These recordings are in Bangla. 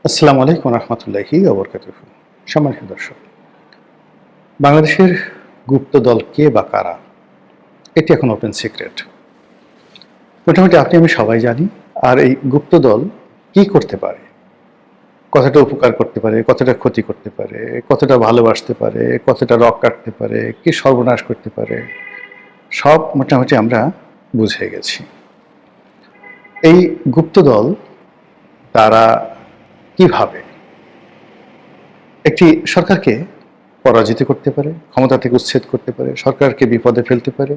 আসসালামু আলাইকুম রহমতুল্লাহি ওবরকাতুহু। সম্মানিত দর্শক, বাংলাদেশের গুপ্ত দল কে বা কারা, এটি এখন ওপেন সিক্রেট। মোটামুটি আপনি আমি সবাই জানি। আর এই গুপ্ত দল কি করতে পারে, কতটা উপকার করতে পারে, কতটা ক্ষতি করতে পারে, কতটা ভালোবাসতে পারে, কতটা রক কাটতে পারে, কি সর্বনাশ করতে পারে, সব মোটামুটি আমরা বুঝে গেছি। এই গুপ্ত দল তারা কিভাবে একটি সরকারকে পরাজিত করতে পারে, ক্ষমতা থেকে উচ্ছেদ করতে পারে, সরকারকে বিপদে ফেলতে পারে,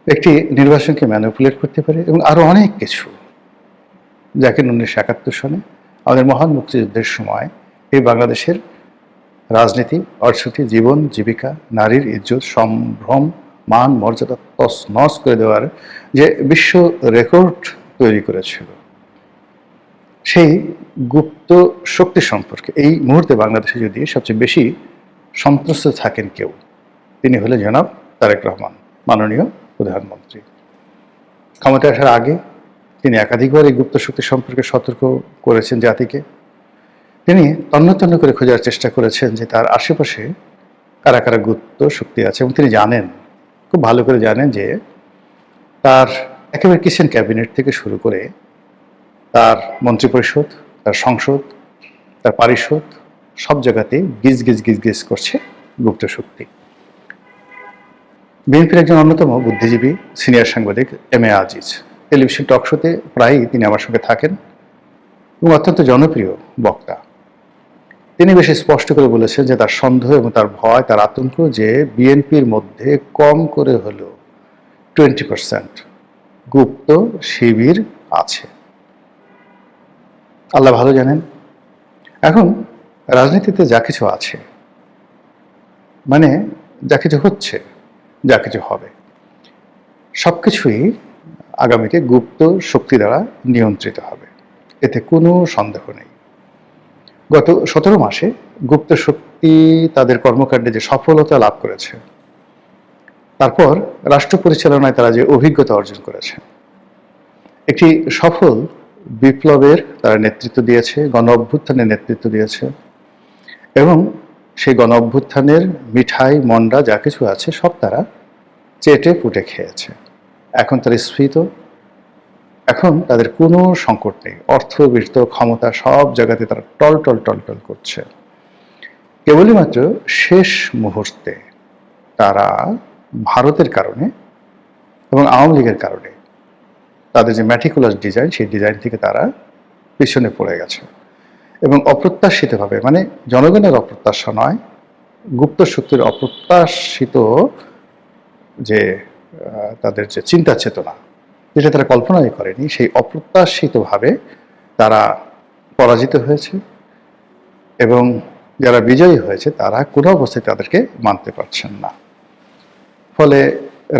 একটি নির্বাচনকে ম্যানিপুলেট করতে পারে এবং আরো অনেক কিছু, যাকে 1971 সনে আমাদের মহান মুক্তিযুদ্ধের সময় এই বাংলাদেশের রাজনীতি, অর্থনীতি, জীবন জীবিকা, নারীর ইজ্জত, সম্ভ্রম, মান মর্যাদা তছনছ করে দেওয়ার যে বিশ্ব রেকর্ড তৈরি করেছিল, সেই গুপ্ত শক্তি সম্পর্কে এই মুহূর্তে বাংলাদেশে যদি সবচেয়ে বেশি সন্ত্রস্ত থাকেন কেউ, তিনি হলেন জনাব তারেক রহমান, মাননীয় প্রধানমন্ত্রী। ক্ষমতায় আসার আগে তিনি একাধিকবার এই গুপ্ত শক্তি সম্পর্কে সতর্ক করেছেন জাতিকে। তিনি তন্ন তন্ন করে খোঁজার চেষ্টা করেছেন যে তার আশেপাশে কারা কারা গুপ্ত শক্তি আছে, এবং তিনি জানেন, খুব ভালো করে জানেন, যে তার একেবারে কিচেন ক্যাবিনেট থেকে শুরু করে তার মন্ত্রিপরিষদ, তার সংসদ, তার পারিষদ, সব জায়গাতেই গিজ গিজ গিজ গিজ করছে গুপ্ত শক্তি। বিএনপির একজন অন্যতম বুদ্ধিজীবী সিনিয়র সাংবাদিক এম এ আজিজ টেলিভিশন টক শোতে প্রায়ই তিনি আমার সঙ্গে থাকেন এবং অত্যন্ত জনপ্রিয় বক্তা। তিনি বেশ স্পষ্ট করে বলেছেন যে তার সন্দেহ এবং তার ভয়, তার আতঙ্ক, যে বিএনপির মধ্যে কম করে হলেও 20% গুপ্ত শিবির আছে। আল্লাহ ভালো জানেন। এখন রাজনীতিতে যা কিছু আছে, মানে যা কিছু হচ্ছে, যা কিছু হবে, সবকিছুই আগামীতে গুপ্ত শক্তি দ্বারা নিয়ন্ত্রিত হবে, এতে কোনো সন্দেহ নেই। গত 17 মাসে গুপ্ত শক্তি তাদের কর্মকাণ্ডে যে সফলতা লাভ করেছে, তারপর রাষ্ট্র পরিচালনায় তারা যে অভিজ্ঞতা অর্জন করেছে, একটি সফল বিপ্লবের তারা নেতৃত্ব দিয়েছে, গণ অভ্যুত্থানের নেতৃত্ব দিয়েছে, এবং সেই গণ অভ্যুত্থানের মিঠাই মন্ডা যা কিছু আছে সব তারা চেটে পুটে খেয়েছে। এখন তারা স্ফীত, এখন তাদের কোনো সংকট নেই, অর্থ, বৃত্ত, ক্ষমতা সব জায়গাতে তারা টল টল টল টল করছে। কেবলই মাত্র শেষ মুহূর্তে তারা ভারতের কারণে এবং আওয়ামী লীগের কারণে তাদের যে ম্যাটিকুলাস ডিজাইন, সেই ডিজাইন থেকে তারা পিছনে পড়ে গেছে এবং অপ্রত্যাশিতভাবে, মানে জনগণের অপ্রত্যাশা নয়, গুপ্ত শক্তির অপ্রত্যাশিত যে তাদের যে চিন্তা চেতনা, যেটা তারা কল্পনাই করেনি, সেই অপ্রত্যাশিতভাবে তারা পরাজিত হয়েছে এবং যারা বিজয়ী হয়েছে তারা কোনো অবস্থায় তাদেরকে মানতে পারছেন না। ফলে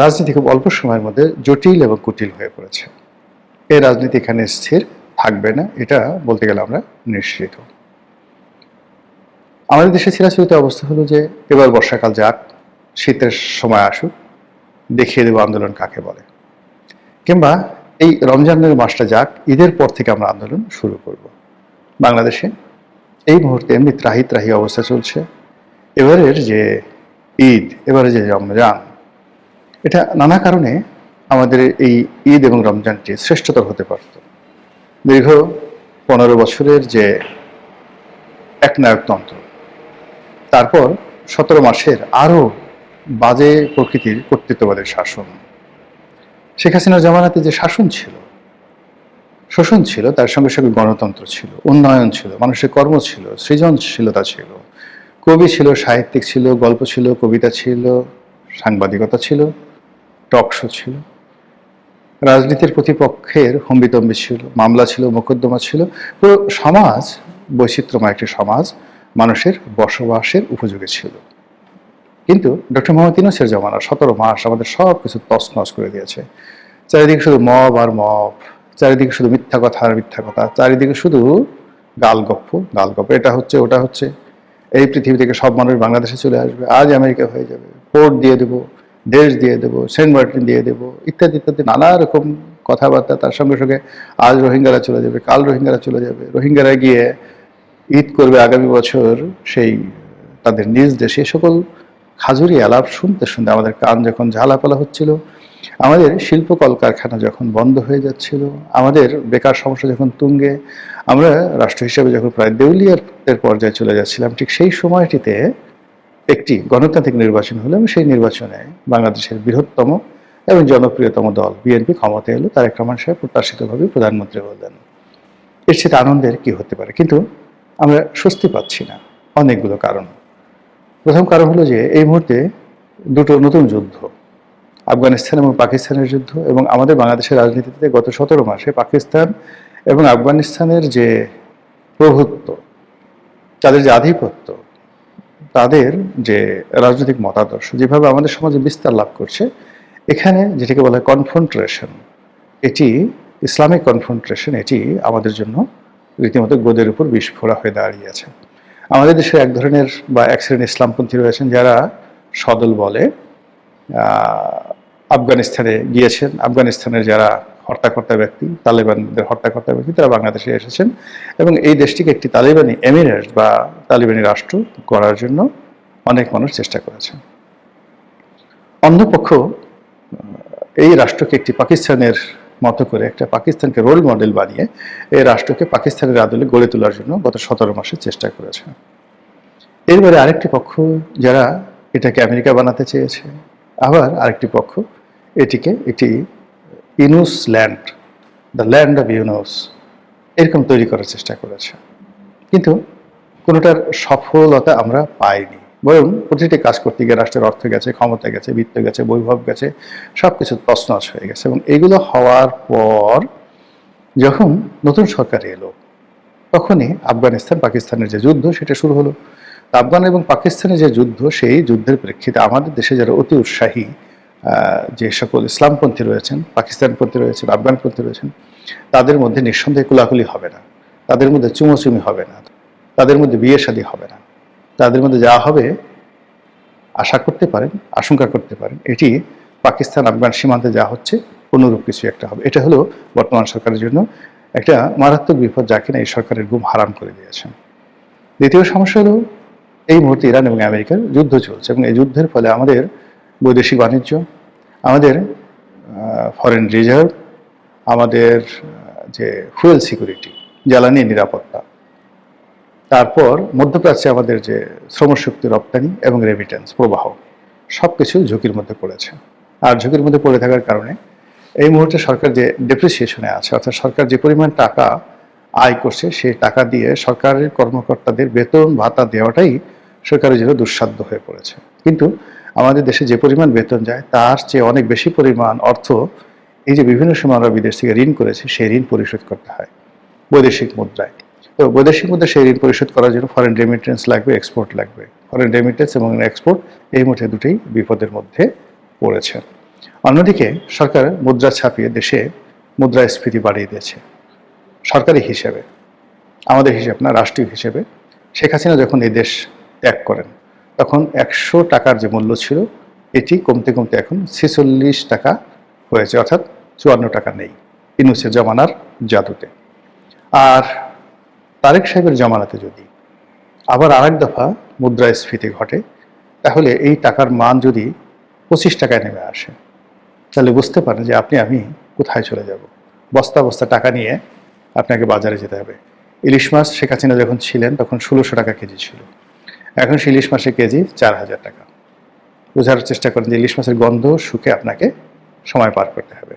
রাজনীতি খুব অল্প সময়ের মধ্যে জটিল এবং কুটিল হয়ে পড়েছে। এই রাজনীতি এখানে স্থির থাকবে না, এটা বলতে গেলে আমরা নিশ্চিত। আমাদের দেশে চিরাচরিত অবস্থা হলো যে এবার বর্ষাকাল যাক, শীতের সময় আসুক, দেখিয়ে দেবো আন্দোলন কাকে বলে, কিংবা এই রমজানের মাসটা যাক, ঈদের পর থেকে আমরা আন্দোলন শুরু করব। বাংলাদেশে এই মুহূর্তে এমনি ত্রাহি ত্রাহি অবস্থা চলছে। এবারের যে ঈদ, এবারে যে রমজান, এটা নানা কারণে আমাদের এই ঈদ এবং রমজানটি শ্রেষ্ঠতর হতে পারত। দীর্ঘ 15 বছরের যে একনায়কতন্ত্র, তারপর 17 মাসের আরো বাজে প্রকৃতির কর্তৃত্ববাদের শাসন, শেখ হাসিনার জামানাতে যে শাসন ছিল, শোষণ ছিল, তার সঙ্গে সঙ্গে গণতন্ত্র ছিল, উন্নয়ন ছিল, মানুষের কর্ম ছিল, সৃজনশীলতা ছিল, কবি ছিল, সাহিত্যিক ছিল, গল্প ছিল, কবিতা ছিল, সাংবাদিকতা ছিল, টক শো ছিল, রাজনীতির প্রতিপক্ষের হম্বিতম্বি ছিল, মামলা ছিল, মোকদ্দমা ছিল, পুরো সমাজ বৈচিত্র্যময় একটি সমাজ মানুষের বসবাসের উপযোগী ছিল। কিন্তু ডক্টর মোহাম্মদ ইউনূসের জামানা 17 মাস আমাদের সব কিছু তছনছ করে দিয়েছে। চারিদিকে শুধু মব আর মব, চারিদিকে শুধু মিথ্যা কথা আর মিথ্যা কথা, চারিদিকে শুধু গালগপ্প গালগপ্প, এটা হচ্ছে ওটা হচ্ছে, এই পৃথিবী থেকে সব মানুষ বাংলাদেশে চলে আসবে, আজ আমেরিকা হয়ে যাবে, পোর্ট দিয়ে দেবো, দেশ দিয়ে দেবো, সেন্ট মার্টিন দিয়ে দেবো, ইত্যাদি ইত্যাদি নানা রকম কথাবার্তা। তার সঙ্গে সঙ্গে আজ রোহিঙ্গারা চলে যাবে, কাল রোহিঙ্গারা চলে যাবে, রোহিঙ্গারা গিয়ে ঈদ করবে আগামী বছর সেই তাদের নিজ দেশে, সকল খাজুরি আলাপ শুনতে শুনতে আমাদের কান যখন ঝালাপালা হচ্ছিল, আমাদের শিল্প কলকারখানা যখন বন্ধ হয়ে যাচ্ছিল, আমাদের বেকার সমস্যা যখন তুঙ্গে, আমরা রাষ্ট্র হিসেবে যখন প্রায় দেউলিয়ার পর্যায়ে চলে যাচ্ছিলাম, ঠিক সেই সময়টিতে একটি গণতান্ত্রিক নির্বাচন হলো এবং সেই নির্বাচনে বাংলাদেশের বৃহত্তম এবং জনপ্রিয়তম দল বিএনপি ক্ষমতায় এলো। তারেক রহমান সাহেব প্রত্যাশিতভাবে প্রধানমন্ত্রী হলেন। এর চেয়ে আনন্দের কি হতে পারে? কিন্তু আমরা স্বস্তি পাচ্ছি না, অনেকগুলো কারণ। প্রথম কারণ হলো যে এই মুহূর্তে দুটো নতুন যুদ্ধ, আফগানিস্তান এবং পাকিস্তানের যুদ্ধ, এবং আমাদের বাংলাদেশের রাজনীতিতে গত 17 মাসে পাকিস্তান এবং আফগানিস্তানের যে প্রভুত্ব, তাদের যে আধিপত্য, তাদের যে রাজনৈতিক মতাদর্শ যেভাবে আমাদের সমাজে বিস্তার লাভ করছে, এখানে যেটাকে বলা হয় কনফ্রন্ট্রেশন, এটি ইসলামিক কনফ্রন্ট্রেশন, এটি আমাদের জন্য রীতিমতো গোদের উপর বিস্ফোরা হয়ে দাঁড়িয়েছে। আমাদের দেশে এক ধরনের বা এক শ্রেণীর ইসলামপন্থী রয়েছেন যারা সদল বলে আফগানিস্তানে গিয়েছেন, আফগানিস্তানের যারা হর্তাকর্তা ব্যক্তি, তালেবানদের হর্তাকর্তা ব্যক্তি, তারা বাংলাদেশে এসেছেন এবং এই দেশটিকে একটি তালেবানি এমিরেট বা তালেবানি রাষ্ট্র করার জন্য অনেক মানুষ চেষ্টা করেছেন। অন্যপক্ষ এই রাষ্ট্রকে একটি পাকিস্তানের মতো করে, একটা পাকিস্তানকে রোল মডেল বানিয়ে এই রাষ্ট্রকে পাকিস্তানের আদলে গড়ে তোলার জন্য গত 17 মাসে চেষ্টা করেছে। এরপরে আরেকটি পক্ষ যারা এটাকে আমেরিকা বানাতে চেয়েছে, আবার আরেকটি পক্ষ এটিকে একটি Yunus land, the land of Yunus, এরকম তৈরি করার চেষ্টা করেছে। কিন্তু কোনোটার সফলতা আমরা পাইনি, বরং প্রতিটি কাজ করতে গিয়ে রাষ্ট্রের অর্থ গেছে, ক্ষমতা গেছে, বিত্ত গেছে, বৈভব গেছে, সব কিছু তছনছ হয়ে গেছে। এবং এগুলো হওয়ার পর যখন নতুন সরকার এলো, তখনই আফগানিস্তান পাকিস্তানের যে যুদ্ধ সেটা শুরু হলো। আফগান এবং পাকিস্তানের যে যুদ্ধ, সেই যুদ্ধের প্রেক্ষিতে আমাদের দেশে যারা অতি উৎসাহী যে সকল ইসলামপন্থী রয়েছেন, পাকিস্তানপন্থী রয়েছেন, আফগানপন্থী রয়েছেন, তাদের মধ্যে নিঃসন্দেহে কোলাকুলি হবে না, তাদের মধ্যে চুমোচুমি হবে না, তাদের মধ্যে বিয়ে শাদী হবে না, তাদের মধ্যে যা হবে আশা করতে পারেন, আশঙ্কা করতে পারেন, এটি পাকিস্তান আফগান সীমান্তে যা হচ্ছে অনুরূপ কিছু একটা হবে। এটা হলো বর্তমান সরকারের জন্য একটা মারাত্মক বিপদ, যা কিনা এই সরকারের ঘুম হারাম করে দিয়েছে। দ্বিতীয় সমস্যা হলো এই মুহূর্তে ইরান এবং আমেরিকার যুদ্ধ চলছে এবং এই যুদ্ধের ফলে আমাদের বৈদেশিক বাণিজ্য, আমাদের ফরেন রিজার্ভ, আমাদের যে ফুয়েল সিকিউরিটি, জ্বালানি নিরাপত্তা, তারপর মধ্যপ্রাচ্যে আমাদের যে শ্রমশক্তি রপ্তানি এবং রেমিটেন্স প্রবাহ, সব কিছু ঝুঁকির মধ্যে পড়েছে। আর ঝুঁকির মধ্যে পড়ে থাকার কারণে এই মুহূর্তে সরকার যে ডেপ্রিসিয়েশনে আছে, অর্থাৎ সরকার যে পরিমাণ টাকা আয় করছে, সেই টাকা দিয়ে সরকারের কর্মকর্তাদের বেতন ভাতা দেওয়াটাই সরকারের জন্য দুঃসাধ্য হয়ে পড়েছে। কিন্তু আমাদের দেশে যে পরিমাণ বেতন যায়, তার চেয়ে অনেক বেশি পরিমাণ অর্থ এই যে বিভিন্ন সময় আমরা বিদেশ থেকে ঋণ করেছি, সেই ঋণ পরিশোধ করতে হয় বৈদেশিক মুদ্রায়। তো বৈদেশিক মুদ্রা সেই ঋণ পরিশোধ করার জন্য ফরেন রেমিটেন্স লাগবে, এক্সপোর্ট লাগবে। ফরেন রেমিটেন্স এবং এক্সপোর্ট এই মুহূর্তে দুটোই বিপদের মধ্যে পড়েছে। অন্যদিকে সরকার মুদ্রা ছাপিয়ে দেশে মুদ্রাস্ফীতি বাড়িয়ে দিয়েছে সরকারি হিসেবে, আমাদের হিসেব না, রাষ্ট্রীয় হিসেবে। শেখ হাসিনা যখন এই দেশ ত্যাগ করেন, তখন 100 টাকার যে মূল্য ছিল, এটি কমতে কমতে এখন 46 টাকা হয়েছে, অর্থাৎ 54 টাকা নেই ইউনূসের জমানার জাদুতে। আর তারেক সাহেবের জমানাতে যদি আবার আরেক দফা মুদ্রাস্ফীতি ঘটে, তাহলে এই টাকার মান যদি 25 টাকায় নেমে আসে, তাহলে বুঝতে পারেন যে আপনি আমি কোথায় চলে যাব। বস্তা বস্তা টাকা নিয়ে আপনাকে বাজারে যেতে হবে। ইলিশ মাছ শেখ হাসিনা যখন ছিলেন তখন 1600 টাকা কেজি ছিল, এখন সেই ইলিশ মাছের কেজি 4000 টাকা। বোঝার চেষ্টা করেন যে ইলিশ মাছের গন্ধ শুকে আপনাকে সময় পার করতে হবে।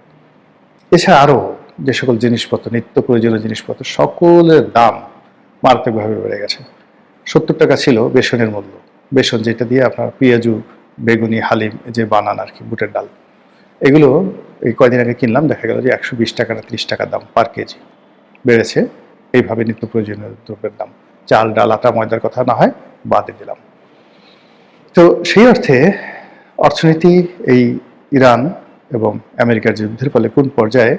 এছাড়া আরও যে সকল জিনিসপত্র, নিত্য প্রয়োজনীয় জিনিসপত্র, সকলের দাম মারাত্মকভাবে বেড়ে গেছে। 70 টাকা ছিল বেসনের মূল্য, বেসন যেটা দিয়ে আপনার পেঁয়াজু, বেগুনি, হালিম যে বানান আর কি, বুটের ডাল, এগুলো এই কয়দিন আগে কিনলাম, দেখা গেল যে 120 টাকা না 30 টাকা দাম পার কেজি বেড়েছে। এইভাবে নিত্য প্রয়োজনীয় দ্রব্যের দাম, চাল, ডাল, আটা, ময়দার কথা না হয় বাদে দিলাম। তো সেই অর্থে অর্থনীতি এই ইরান এবং আমেরিকার যুদ্ধের ফলে কোন পর্যায়ে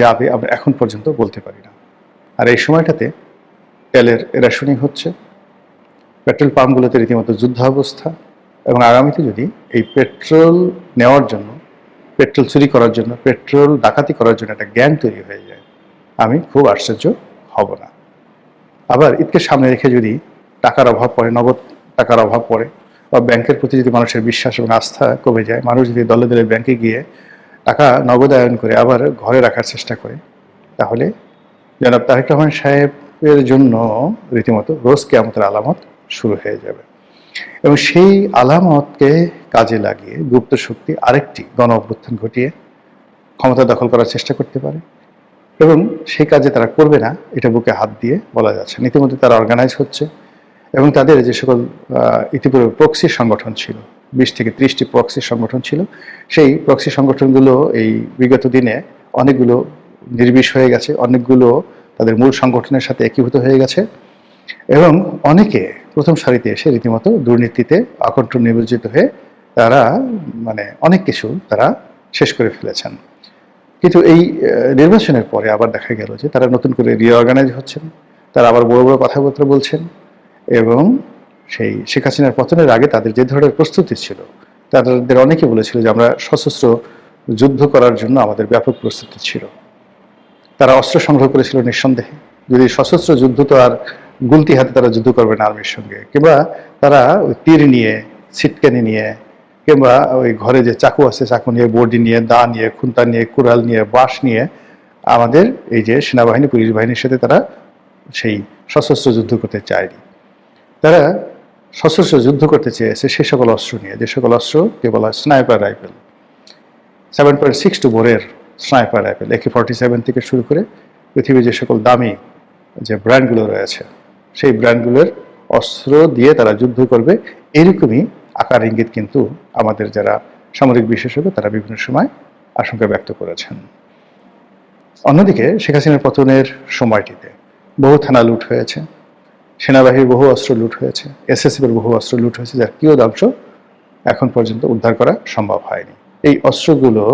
যাবে আমরা এখন পর্যন্ত বলতে পারি না। আর এই সময়টাতে তেলের রেশনিং হচ্ছে, পেট্রোল পাম্পগুলোতে রীতিমতো যুদ্ধাবস্থা, এবং আগামীতে যদি এই পেট্রোল নেওয়ার জন্য, পেট্রোল চুরি করার জন্য, পেট্রোল ডাকাতি করার জন্য একটা গ্যাং তৈরি হয়ে যায়, আমি খুব আশ্চর্য হব না। আবার ঈদকে সামনে রেখে যদি টাকার অভাব পড়ে, নগদ টাকার অভাব পড়ে, বা ব্যাংকের প্রতি যদি মানুষের বিশ্বাস এবং আস্থা কমে যায়, মানুষ যদি দলে দলে ব্যাংকে গিয়ে টাকা নগদায়ন করে আবার ঘরে রাখার চেষ্টা করে, তাহলে জনাব তারেক রহমান সাহেবের জন্য রীতিমতো রোজ কিয়ামতের আলামত শুরু হয়ে যাবে। এবং সেই আলামতকে কাজে লাগিয়ে গুপ্ত শক্তি আরেকটি গণ অভ্যুত্থান ঘটিয়ে ক্ষমতা দখল করার চেষ্টা করতে পারে। এবং সেই কাজে তারা করবে না এটা বুকে হাত দিয়ে বলা যাচ্ছে। ইতিমধ্যে তারা অর্গানাইজ হচ্ছে এবং তাদের যে সকল ইতিপূর্বে প্রক্সি সংগঠন ছিল, 20 থেকে 30টি প্রক্সি সংগঠন ছিল, সেই প্রক্সি সংগঠনগুলো এই বিগত দিনে অনেকগুলো নির্বিষ হয়ে গেছে, অনেকগুলো তাদের মূল সংগঠনের সাথে একীভূত হয়ে গেছে এবং অনেকে প্রথম সারিতে এসে রীতিমতো দুর্নীতিতে আকণ্ঠ নিমজ্জিত হয়ে তারা অনেক কিছু তারা শেষ করে ফেলেছেন। কিন্তু এই নির্বাচনের পরে আবার দেখা গেল যে তারা নতুন করে রিঅর্গানাইজ হচ্ছেন, তারা আবার বড় বড় কথাবার্তা বলছেন এবং সেই শেখ হাসিনার পতনের আগে তাদের যে ধরনের প্রস্তুতি ছিল, তাদের অনেকে বলেছিল যে আমরা সশস্ত্র যুদ্ধ করার জন্য আমাদের ব্যাপক প্রস্তুতি ছিল। তারা অস্ত্র সংগ্রহ করেছিল নিঃসন্দেহে। যদি সশস্ত্র যুদ্ধ তো আর গুলতি হাতে তারা যুদ্ধ করবে না আর্মির সঙ্গে, কিংবা তারা ওই তীর নিয়ে, ছিটকানি নিয়ে, কিংবা ওই ঘরে যে চাকু আছে চাকু নিয়ে, বডি নিয়ে, দা নিয়ে, খুন্তা নিয়ে, কুড়াল নিয়ে, বাঁশ নিয়ে আমাদের এই যে সেনাবাহিনী পুলিশ বাহিনীর সাথে তারা সেই সশস্ত্র যুদ্ধ করতে চায়নি। তারা সশস্ত্র যুদ্ধ করতে চেয়েছে সে সকল অস্ত্র নিয়ে, যে সকল অস্ত্রকে বলা হয় স্নাইপার রাইফেল, 7.62 বোরের স্নাইপার রাইফেল, AK-47 থেকে শুরু করে পৃথিবীর যে সকল দামি যে ব্র্যান্ডগুলো রয়েছে সেই ব্র্যান্ডগুলোর অস্ত্র দিয়ে তারা যুদ্ধ করবে, এরকমই আকার ইঙ্গিত কিন্তু আমাদের যারা সামরিক বিশেষজ্ঞ তারা বিভিন্ন সময় আশঙ্কা ব্যক্ত করেছেন। অন্যদিকে শেখ হাসিনার পতনের সময়টিতে বহু থানা লুট হয়েছে, সেনাবাহিনীর বহু অস্ত্র লুট হয়েছে, SSF-এর বহু অস্ত্র লুট হয়েছে, যার কিয়দাংশ এখন পর্যন্ত উদ্ধার করা সম্ভব হয়নি। এই অস্ত্রগুলো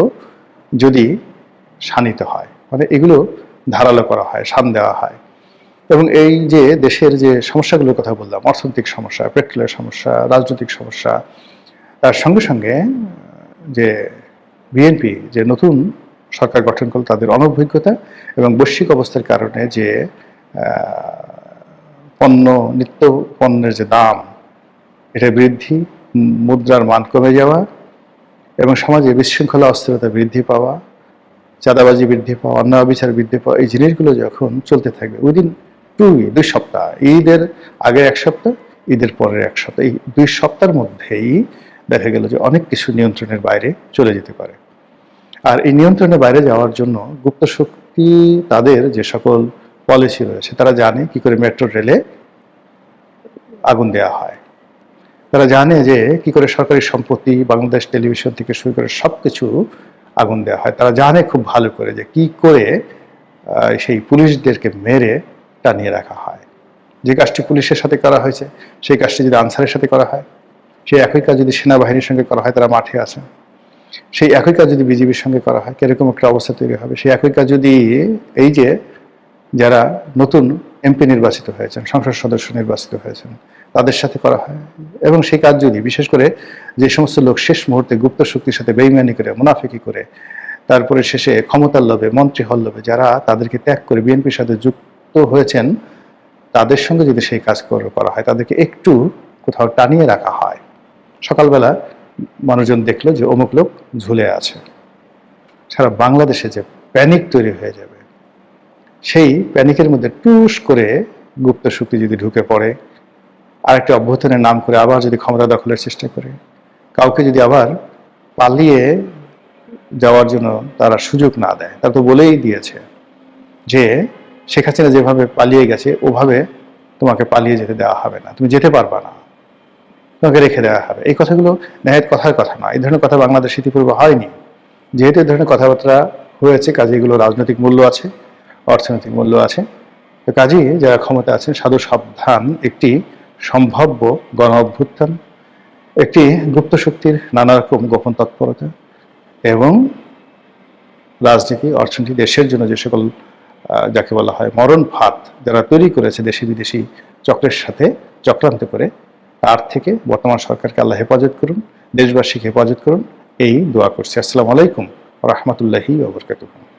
যদি শানিত হয়, এগুলো ধারালো করা হয়, শান দেওয়া হয়, এবং এই যে দেশের যে সমস্যাগুলোর কথা বললাম, অর্থনৈতিক সমস্যা, পেট্রোলের সমস্যা, রাজনৈতিক সমস্যা, তার সঙ্গে সঙ্গে যে বিএনপি যে নতুন সরকার গঠন করল তাদের অনভিজ্ঞতা এবং বৈশ্বিক অবস্থার কারণে যে নিত্য পণ্যের যে দাম এটা বৃদ্ধি, মুদ্রার মান কমে যাওয়া এবং সমাজে বিশৃঙ্খলা অস্থিরতা বৃদ্ধি পাওয়া, চাঁদাবাজি বৃদ্ধি পাওয়া, অন্যায় বিচার বৃদ্ধি পাওয়া, এই জিনিসগুলো যখন চলতে থাকবে উইদিন 2 সপ্তাহ, ঈদের আগে 1 সপ্তাহ, ঈদের পরের 1 সপ্তাহ, এই 2 সপ্তাহের মধ্যেই দেখা গেল যে অনেক কিছু নিয়ন্ত্রণের বাইরে চলে যেতে পারে। আর এই নিয়ন্ত্রণের বাইরে যাওয়ার জন্য গুপ্ত শক্তি তাদের যে সকল পলিসি রয়েছে, তারা জানে কি করে মেট্রো রেলে আগুন দেওয়া হয়, তারা জানে যে কি করে সরকারি সম্পত্তি, বাংলাদেশ টেলিভিশন থেকে শুরু করে সবকিছু আগুন দেওয়া হয়, তারা জানে খুব ভালো করে যে কি করে সেই পুলিশদেরকে মেরে টানিয়ে রাখা হয়। যে কাজটি পুলিশের সাথে করা হয়েছে সেই কাজটি যদি আনসারের সাথে করা হয়, সেই একই কাজ যদি সেনাবাহিনীর সঙ্গে করা হয়, তারা মাঠে আছে, সেই একই কাজ যদি বিজিবির সঙ্গে করা হয় কিরকম একটা অবস্থা তৈরি হবে। সেই একই কাজ যদি এই যে যারা নতুন MP নির্বাচিত হয়েছেন, সংসদ সদস্য নির্বাচিত হয়েছেন, তাদের সাথে করা হয়, এবং সেই কাজ যদি বিশেষ করে যে সমস্ত লোক শেষ মুহূর্তে গুপ্ত শক্তির সাথে বেইমানি করে, মুনাফিকি করে, তারপরে শেষে ক্ষমতার লোভে, মন্ত্রী হল লোভে যারা তাদেরকে ত্যাগ করে বিএনপির সাথে যুক্ত হয়েছেন, তাদের সঙ্গে যদি সেই কাজ করা হয়, তাদেরকে একটু কোথাও টানিয়ে রাখা হয়, সকালবেলা মানুষজন দেখলো যে অমুক লোক ঝুলে আছে, সারা বাংলাদেশে যে প্যানিক তৈরি হয়ে যাবে, সেই প্যানিকের মধ্যে টুস করে গুপ্ত শক্তি যদি ঢুকে পড়ে, আরেকটি অভ্যুত্থানের নাম করে আবার যদি ক্ষমতা দখলের চেষ্টা করে, কাউকে যদি আবার পালিয়ে যাওয়ার জন্য তারা সুযোগ না দেয়, তারা তো বলেই দিয়েছে যে শেখ হাসিনা যেভাবে পালিয়ে গেছে ওভাবে তোমাকে পালিয়ে যেতে দেওয়া হবে না, তুমি যেতে পারবা না, তোমাকে রেখে দেওয়া হবে। এই কথাগুলো নেহাত কথার কথা না, এই ধরনের কথা বাংলাদেশ ইতিপূর্বে হয়নি। যেহেতু এই ধরনের কথাবার্তা হয়েছে, কাজে এগুলো রাজনৈতিক মূল্য আছে, অর্থনৈতিক মূল্য আছে, তো কাজেই যারা ক্ষমতা আছেন সাধু সাবধান, একটি সম্ভাব্য গণ অভ্যুত্থান, একটি গুপ্ত শক্তির নানা রকম গোপন তৎপরতা এবং রাজনীতি, অর্থনীতি, দেশের জন্য যে সকল যাকে বলা হয় মরণ ফাঁদ যারা তৈরি করেছে দেশি বিদেশি চক্রের সাথে চক্রান্ত করে, তার থেকে বর্তমান সরকারকে আল্লাহ হেফাজত করুন, দেশবাসীকে হেফাজত করুন, এই দোয়া করছি। আসসালামু আলাইকুম ওয়া রাহমাতুল্লাহি ওয়া বারাকাতুহু।